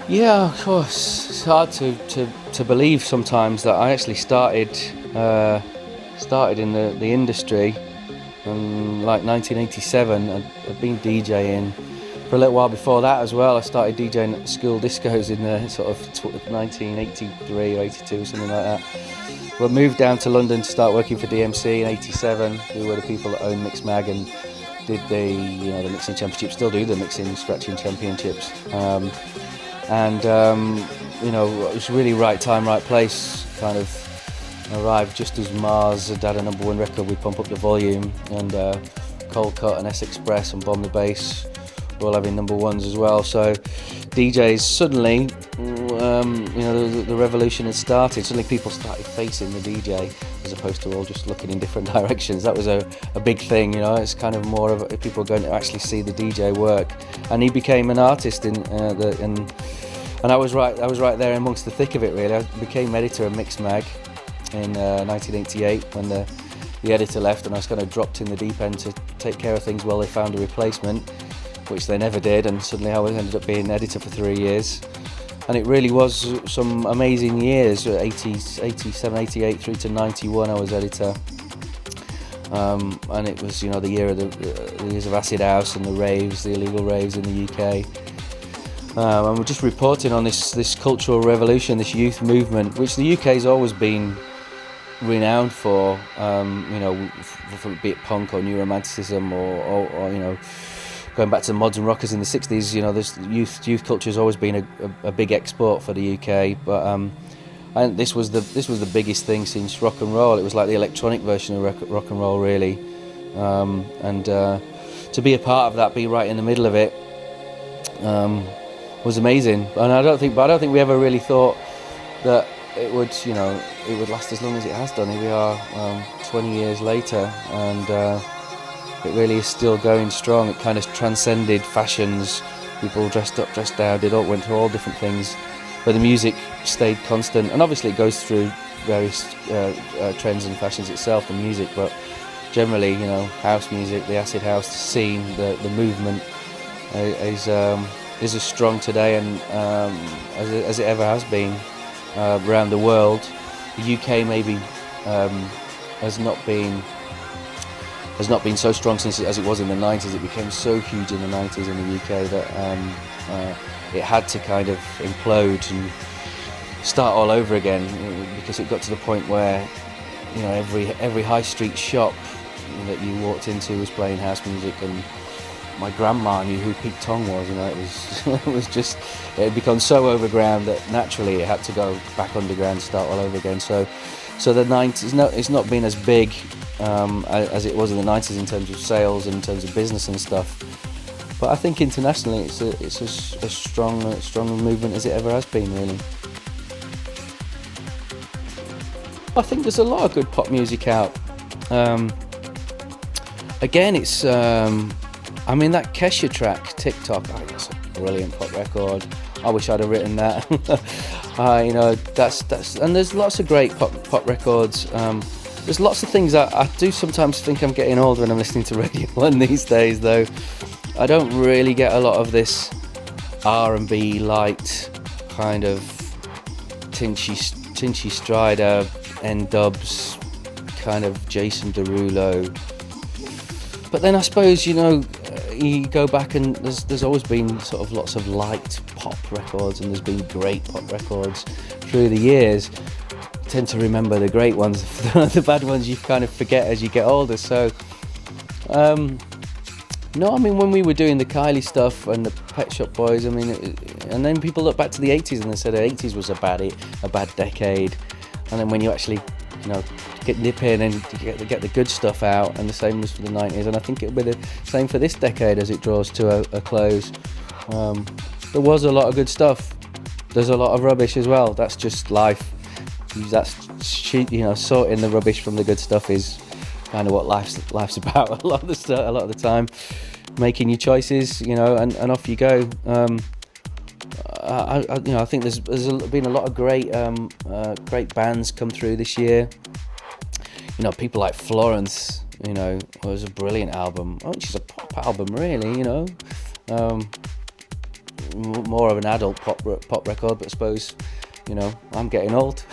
Yeah, of course. It's hard to believe sometimes that I actually started in the industry in like 1987. I'd been DJing for a little while before that as well. I started DJing at school discos in the sort of 1983 or 82, something like that. But moved down to London to start working for DMC in 87, who were the people that owned Mix Mag and did the mixing championships, still do the mixing scratching championships. It was really right time, right place. Kind of arrived just as Mars had had a #1 record with Pump Up the Volume, and Cold Cut and S Express and Bomb the Bass were all having #1s as well. So DJs suddenly, the revolution had started. Suddenly people started facing the DJ as opposed to all just looking in different directions. That was a big thing, It's kind of more of people going to actually see the DJ work, and he became an artist and I was right there amongst the thick of it, really. I became editor of Mix Mag in 1988 when the editor left, and I was kind of dropped in the deep end to take care of things while they found a replacement, which they never did, and suddenly I ended up being editor for 3 years. And it really was some amazing years, 87, 88 through to 91 I was editor. And it was, the years of acid house and the raves, the illegal raves in the UK. And we're just reporting on this cultural revolution, this youth movement, which the UK's always been renowned for, be it punk or new romanticism or going back to the mods and rockers in the 60s, this youth culture has always been a big export for the UK. But and this was the biggest thing since rock and roll. It was like the electronic version of rock and roll, really. To be a part of that, be right in the middle of it, was amazing. And I don't think we ever really thought that it would last as long as it has done. Here we are, 20 years later, and it really is still going strong. It kind of transcended fashions. People dressed up, dressed down, went through all different things, but the music stayed constant. And obviously it goes through various trends and fashions itself, the music, but generally, house music, the acid house scene, the movement is as strong today and as it ever has been around the world. The UK maybe has not been so strong as it was in the 90s. It became so huge in the 90s in the UK that it had to kind of implode and start all over again, because it got to the point where every high street shop that you walked into was playing house music, and my grandma knew who Pete Tong was. It had become so overground that naturally it had to go back underground, start all over again. So the 90s, it's not been as big as it was in the 90s in terms of sales and in terms of business and stuff. But I think internationally it's as strong movement as it ever has been, really. I think there's a lot of good pop music out. Again, it's that Kesha track, TikTok, that's a brilliant pop record. I wish I'd have written that. That's and there's lots of great pop records. There's lots of things that I do sometimes think I'm getting older when I'm listening to Radio 1 these days, though. I don't really get a lot of this R&B light kind of Tinchy Strider, N-Dubs, kind of Jason Derulo. But then I suppose, you go back and there's always been sort of lots of light pop records, and there's been great pop records through the years. I tend to remember the great ones. The bad ones you kind of forget as you get older. So, when we were doing the Kylie stuff and the Pet Shop Boys, and then people look back to the 80s and they said the 80s was a bad decade. And then when you actually, nip in and get the good stuff out, and the same was for the 90s, and I think it'll be the same for this decade as it draws to a close. There was a lot of good stuff. There's a lot of rubbish as well. That's just life. That's sorting the rubbish from the good stuff is kind of what life's about a lot of the time. Making your choices, and off you go. I think there's been a lot of great bands come through this year. People like Florence, it was a brilliant album. Oh, which is a pop album, really. more of an adult pop record, but I suppose, you know, I'm getting old.